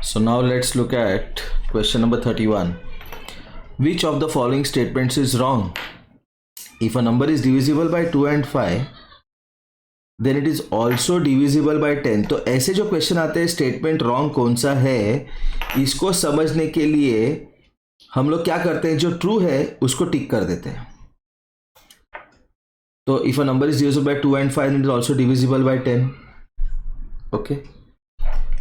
So now let's look at question number 31. Which of the following statements is wrong? If a number is divisible by 2 and 5, then it is also divisible by 10. तो ऐसे जो question आते हैं statement wrong कौन सा है, इसको समझने के लिए हम लोग क्या करते हैं, जो ट्रू है उसको टिक कर देते हैं. तो if a number is divisible by 2 and 5 then it is also divisible by 10. Okay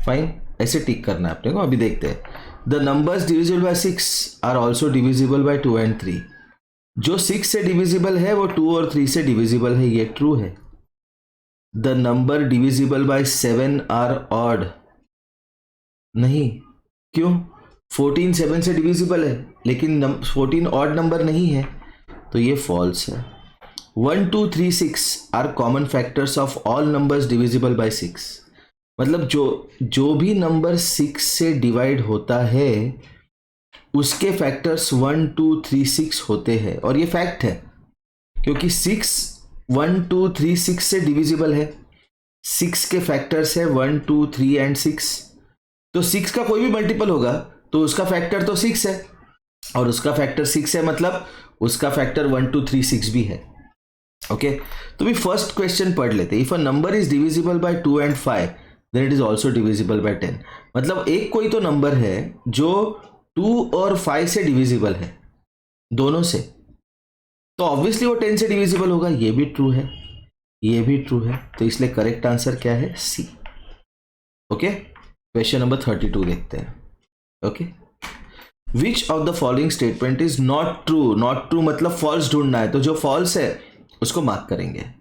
fine, ऐसे टिक करना है अपने को. अभी देखते हैं. The numbers divisible by 6 are also divisible by 2 and 3. जो 6 से डिविजिबल है वो 2 और 3 से डिविजिबल है, ये ट्रू है. The number divisible by 7 are odd. नहीं, क्यों? 14 7 से डिविजिबल है लेकिन 14 ऑड नंबर नहीं है, तो ये फॉल्स है. 1 2 3 6 are common factors of all numbers divisible by 6. मतलब जो भी नंबर 6 से डिवाइड होता है उसके फैक्टर्स 1 2 3 6 होते हैं. और ये फैक्ट है क्योंकि 6 1 2 3 6 से डिविजिबल है. 6 के फैक्टर्स है 1 2 3 एंड 6. तो 6 का कोई भी मल्टीपल होगा तो उसका फैक्टर तो 6 है, और उसका फैक्टर 6 है मतलब उसका फैक्टर 1 2 3 6 भी है. ओके तो भी फर्स्ट क्वेश्चन पढ़ लेते. If a number is divisible by 2 and 5 then it is also divisible by 10. मतलब एक कोई तो नंबर है जो 2 और 5 से डिविजिबल है, दोनों से, तो ऑब्वियसली वो 10 से डिविजिबल होगा. ये भी ट्रू है, ये भी ट्रू है, तो इसलिए करेक्ट आंसर क्या है? सी. ओके क्वेश्चन नंबर 32 देखते हैं. Okay which of the following statement is not true. Not true मतलब फॉल्स ढूंढना है, तो जो फॉल्स है उसको मार्क करेंगे.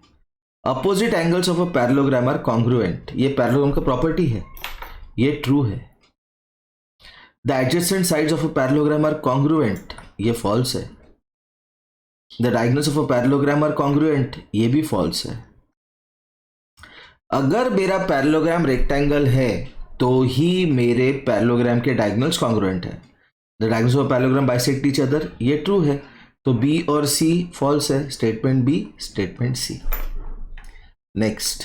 Opposite angles of a parallelogram are congruent. ये पैरेललोग्राम का प्रॉपर्टी है, ये ट्रू है. The adjacent sides of a parallelogram are congruent. ये फॉल्स है. The diagonals of a parallelogram are congruent. ये भी फॉल्स है. अगर मेरा पैरेललोग्राम रेक्टेंगल है तो ही मेरे पैरेललोग्राम के डायगोनल्स कॉन्ग्रुएंट है. The diagonals of a parallelogram bisect each other. ये ट्रू है, तो बी और सी फॉल्स है. Statement B, statement C. Next,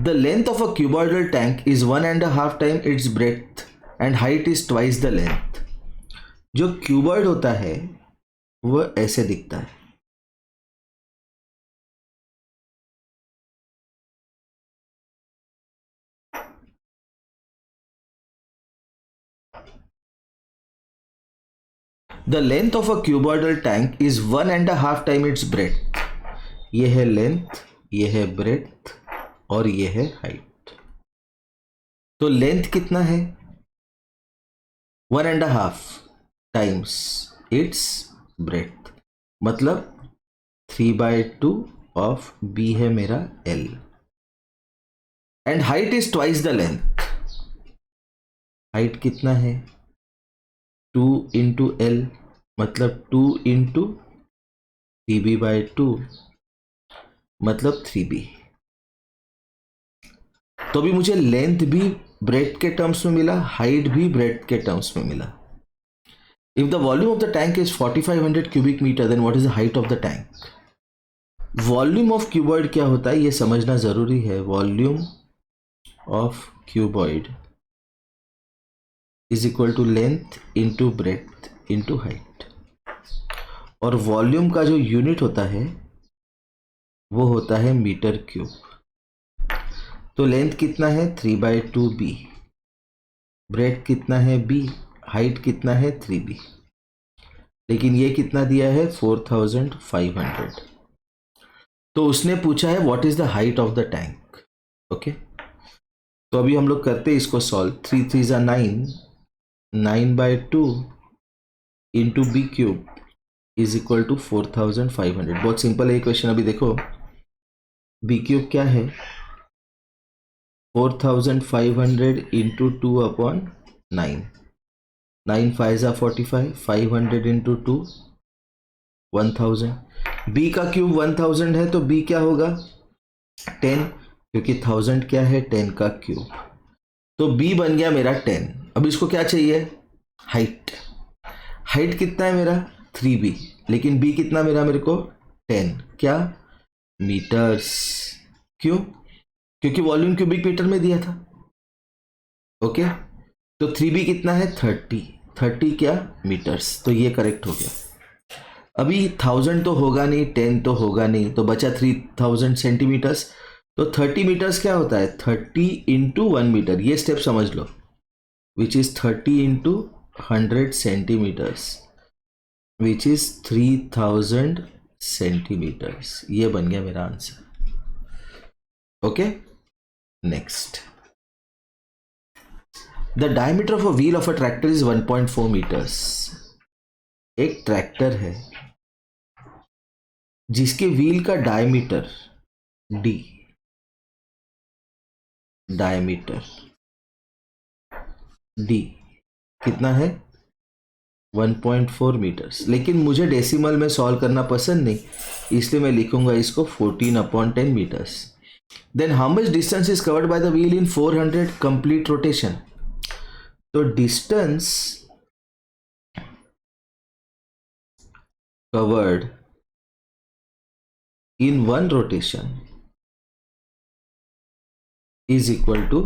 the length of a cuboidal tank is 1.5 times its breadth and height is twice the length. जो cuboid होता है वो ऐसे दिखता है. The length of a cuboidal tank is 1.5 times its breadth. ये है length, ये है ब्रेथ और ये है हाइट. तो लेंथ कितना है? 1.5 times इट्स ब्रेथ, मतलब 3/2 ऑफ बी है मेरा L. And height is twice the length. Height कितना है? 2 into L, मतलब 2 into 3b/2 मतलब 3b. तो अभी मुझे लेंथ भी ब्रेथ के टर्म्स में मिला, हाइट भी ब्रेथ के टर्म्स में मिला. If the volume of the tank is 4500 cubic meter then what is the height of the tank. Volume of cuboid क्या होता है ये समझना जरूरी है. Volume of cuboid is equal to length into breadth into height. और volume का जो यूनिट होता है वो होता है मीटर क्यूब. तो लेंथ कितना है? 3/2b. ब्रेथ कितना है? b. हाइट कितना है? 3b. लेकिन ये कितना दिया है? 4500. तो उसने पूछा है what is the height of the tank. Okay तो अभी हम लोग करते हैं इसको solve. 3 3s are 9. 9/2 into B cube is equal to 4500. बहुत सिंपल है ये क्वेश्चन. अभी देखो बी क्यूब क्या है? 4500 into 2/9. 9 5s are 45. 500 into 2 1000. B का क्यूब 1000 है तो बी क्या होगा? 10, क्योंकि 1000 क्या है? 10 का क्यूब. तो बी बन गया मेरा 10. अब इसको क्या चाहिए? हाइट. हाइट कितना है मेरा? 3b. लेकिन बी कितना मेरा? मेरे को 10. क्या? मीटर्स. क्यों? क्योंकि वॉल्यूम क्यूबिक मीटर में दिया था. ओके तो 3b कितना है 30 क्या मीटर्स, तो ये करेक्ट हो गया। अभी 1000 तो होगा नहीं, 10 तो होगा नहीं, तो बचा 3000 सेंटीमीटर्स। तो 30 मीटर्स क्या होता है 30 इंटू 1 मीटर, ये स्टेप समझ लो, which is 30 into 100 centimetres which is 3000 centimetres. ये बन गया मेरा answer. Okay, next, the diameter of a wheel of a tractor is 1.4 metres. एक ट्रैक्टर है जिसके व्हील का डायमीटर डी, डायमीटर डी कितना है 1.4 मीटर्स। लेकिन मुझे डेसिमल में सॉल्व करना पसंद नहीं, इसलिए मैं लिखूंगा इसको 14/10 metres. Then how much distance is covered by the wheel in 400 complete rotation. तो distance covered in 1 rotation is equal to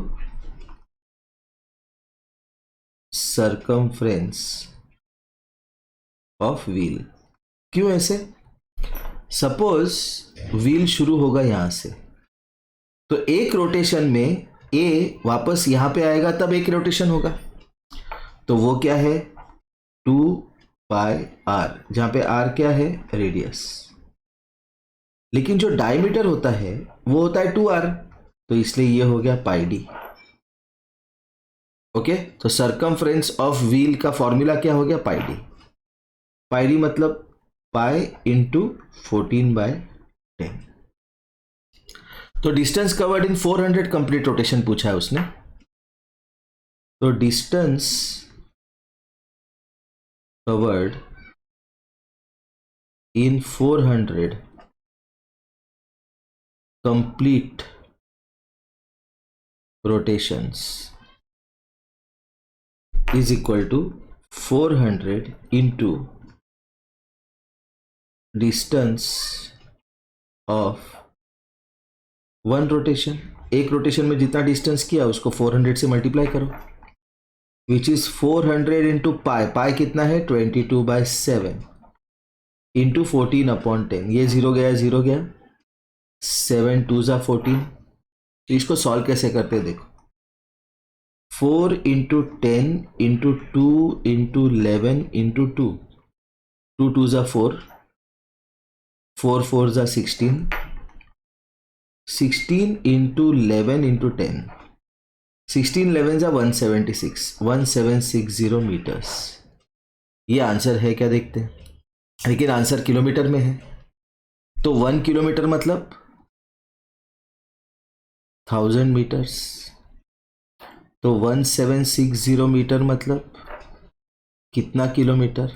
circumference of wheel। क्यों ऐसे? सपोज व्हील शुरू होगा यहां से, तो एक रोटेशन में ए वापस यहां पे आएगा, तब एक रोटेशन होगा, तो वो क्या है 2πr, जहां पे r क्या है रेडियस। लेकिन जो डायमीटर होता है वो होता है 2r, तो इसलिए ये हो गया पाई डी। ओके, तो सरकमफ्रेंस ऑफ व्हील का फॉर्मूला क्या हो गया पाई डी। पाई डी मतलब पाई इंटू 14/10। तो डिस्टेंस कवर्ड इन 400 कंप्लीट रोटेशन पूछा है उसने, तो distance covered in 400 complete rotations is equal to 400 into distance of 1 rotation। एक रोटेशन में जितना डिस्टेंस किया उसको 400 से मल्टीप्लाई करो, विच इज 400 इंटू पाई, पाई कितना है 22/7 इंटू 14/10। ये 0 गया 0 गया, 7 2 ज़ा 14। तो इसको सॉल्व कैसे करते हैं देखो, 4 इंटू 10 इंटू 2 इंटू 11 इंटू 2, 2 2 ज़ा 4, 4 4 ज़ा 16, 16 इंटू 11 इंटू 10, 16 11 ज़ा 176, 1760 मीटर्स। ये आंसर है क्या देखते हैं, लेकिन आंसर किलोमीटर में है, तो 1 किलोमीटर मतलब 1000 मीटर्स, तो 1760 मीटर मतलब कितना किलोमीटर।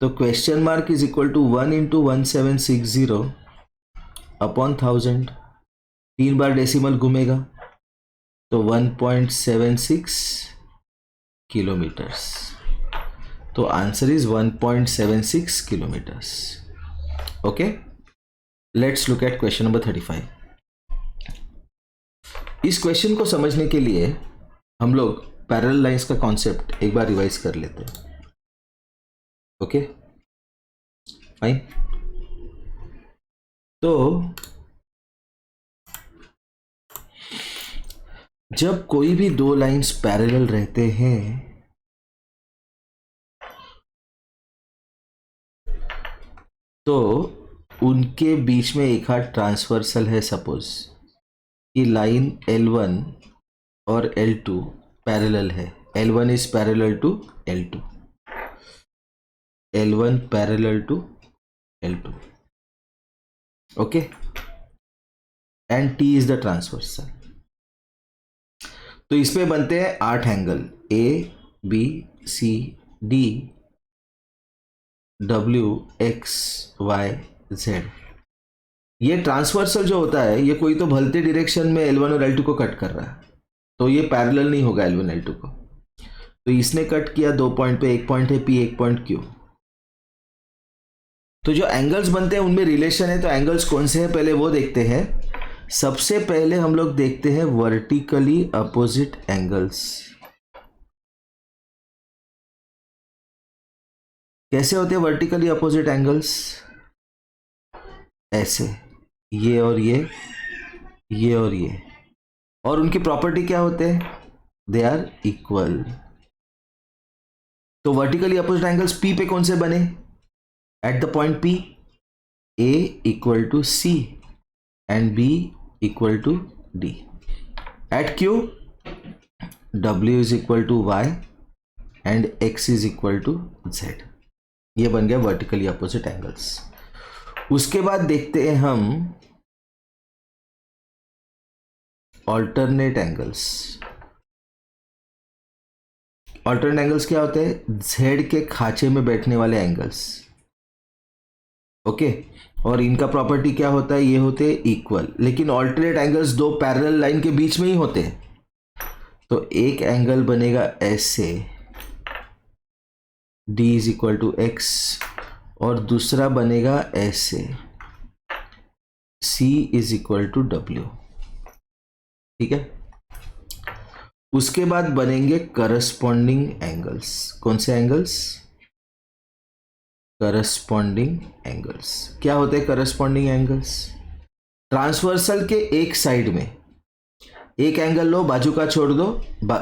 तो question mark is equal to 1 into 1760 upon 1000, 3 बार डेसिमल घूमेगा, तो 1.76 किलोमीटर्स। तो answer is 1.76 kilometres. Okay, let's look at question number 35। इस क्वेश्चन को समझने के लिए हम लोग पैरेलल लाइंस का कॉन्सेप्ट एक बार रिवाइज कर लेते हैं। ओके फाइन, तो जब कोई भी दो लाइंस पैरेलल रहते हैं तो उनके बीच में एक हाथ ट्रांसवर्सल है। सपोज कि लाइन L1 और L2 पैरेलल है, L1 is parallel to L2, L1 parallel to L2, okay, and T is the transversal. तो इसमें बनते हैं 8 angle, A B C D W X Y Z। ये ट्रांसवर्सल जो होता है ये कोई तो भलते डायरेक्शन में L1 और L2 को कट कर रहा है, तो ये पैरेलल नहीं होगा L1 L2 को। तो इसने कट किया 2 पॉइंट पे, एक पॉइंट है P, एक पॉइंट Q। तो जो एंगल्स बनते हैं उनमें रिलेशन है, तो एंगल्स कौन से हैं पहले वो देखते हैं। सबसे पहले हम लोग देखते हैं वर्टिकली अपोजिट एंगल्स। कैसे होते हैं वर्टिकली अपोजिट एंगल्स? ऐसे, ये और ये और ये, और उनकी प्रॉपर्टी क्या होते हैं? They are equal. तो वर्टिकली अपोजिट एंगल्स पी पे कौन से बने? At the point P, A equal to C and B equal to D. At Q, W is equal to Y and X is equal to Z. ये बन गया vertically opposite angles. उसके बाद देखते हैं हम ऑल्टरनेट एंगल्स। ऑल्टरनेट एंगल्स क्या होते हैं? जेड के खांचे में बैठने वाले एंगल्स। ओके, और इनका प्रॉपर्टी क्या होता है? ये होते हैं इक्वल। लेकिन ऑल्टरनेट एंगल्स दो पैरेलल लाइन के बीच में ही होते हैं। तो एक एंगल बनेगा ऐसे, d is equal to X, और दूसरा बनेगा ऐसे, c is equal to W. ठीक है, उसके बाद बनेंगे करस्पॉन्डिंग एंगल्स। कौन से एंगल्स? Corresponding angles. क्या होते हैं करस्पॉन्डिंग एंगल्स? ट्रांसवर्सल के एक साइड में एक एंगल लो, बाजू का छोड़ दो,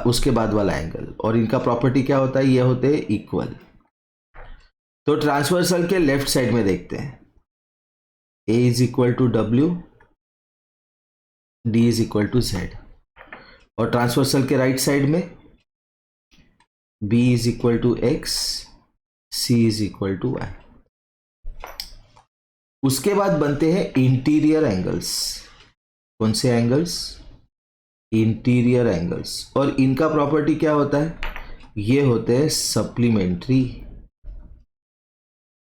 उसके बाद वाला एंगल, और इनका प्रॉपर्टी क्या होता है? ये होते हैं इक्वल। तो ट्रांसवर्सल के लेफ्ट साइड में देखते हैं, a is equal to W, d is equal to Z, और ट्रांसवर्सल के राइट साइड में b is equal to X, c is equal to Y. उसके बाद बनते हैं इंटीरियर एंगल्स। कौन से एंगल्स? इंटीरियर एंगल्स, और इनका प्रॉपर्टी क्या होता है? ये होते हैं सप्लीमेंट्री।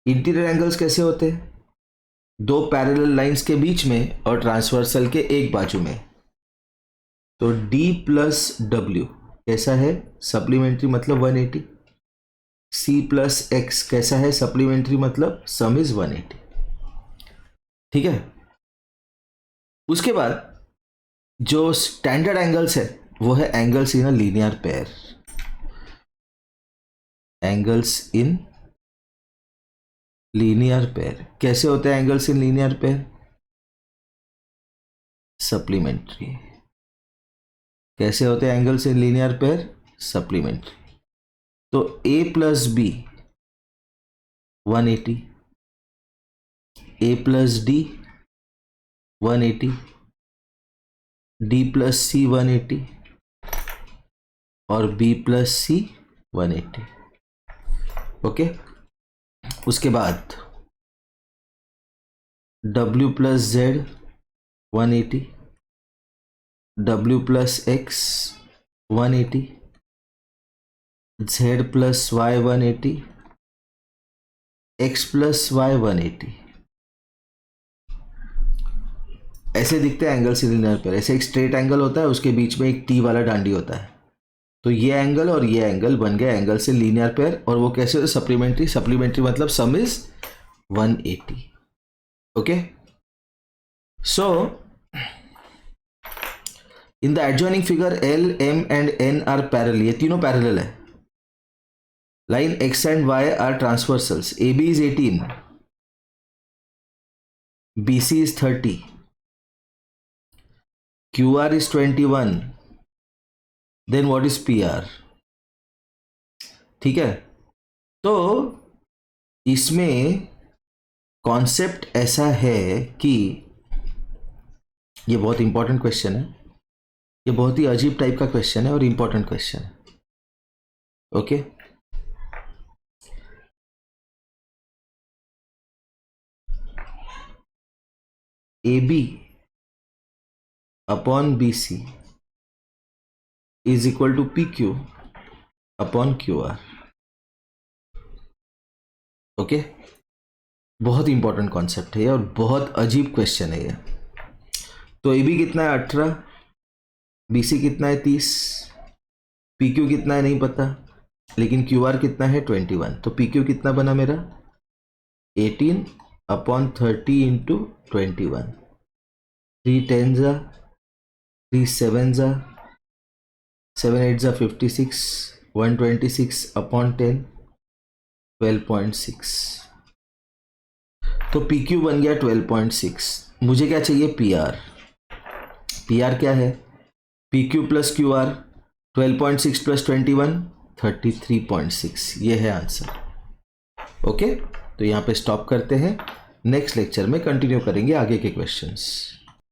इंटीरियर एंगल्स कैसे होते हैं? दो पैरेलल लाइंस के बीच में और ट्रांसवर्सल के एक बाजू में। तो d प्लस डब्ल्यू कैसा है? सप्लीमेंट्री, मतलब 180। c प्लस एक्स कैसा है? सप्लीमेंट्री, मतलब सम इज 180। ठीक है, उसके बाद जो स्टैंडर्ड एंगल्स है वो है angles in a linear pair. Angles in linear pair कैसे होते हैं? Angles in linear pair supplementary. कैसे होते हैं angles in linear pair? Supplementary. तो a plus B 180, a plus D 180, d plus C 180, और b प्लस सी 180। ओके, उसके बाद w plus Z 180, w plus X 180, z plus Y 180, x plus Y 180। ऐसे दिखते हैं एंगल्स इन लीनियर पेयर। ऐसे एक straight angle होता है, उसके बीच में एक टी वाला डांडी होता है। तो ये एंगल और ये एंगल बन गया एंगल से लीनियर पेयर। और वो कैसे होते? सप्लीमेंट्री। सप्लीमेंट्री मतलब sum is 180। Okay, so in the adjoining figure L, M and N are parallel. ये तीनों पैरेलल है। Line X and Y are transversals. AB is 18, BC is 30, QR is 21, then what is PR? ठीक है, तो इसमें concept ऐसा है कि ये बहुत इंपॉर्टेंट क्वेश्चन है। ये बहुत ही अजीब टाइप का क्वेश्चन है और इंपॉर्टेंट क्वेश्चन है। Okay, AB upon BC is equal to PQ upon QR। Okay, बहुत इंपॉर्टेंट कॉन्सेप्ट है और बहुत अजीब क्वेश्चन है ये। तो AB कितना है? 18, BC कितना है? 30, PQ कितना है नहीं पता, लेकिन QR कितना है? 21। तो PQ कितना बना मेरा? 18 अपॉन 30 इंटू 21। 3 10 जा, 3 7 जा, 7 8 जा 56, 126 अपॉन 10, 12.6, तो पी क्यू बन गया 12.6। मुझे क्या चाहिए? P R. पी आर क्या है? P Q plus Q R, 12.6 plus 21, 33.6। ये है आंसर। ओके, तो यहाँ पे स्टॉप करते हैं, नेक्स्ट लेक्चर में कंटिन्यू करेंगे आगे के क्वेश्चंस।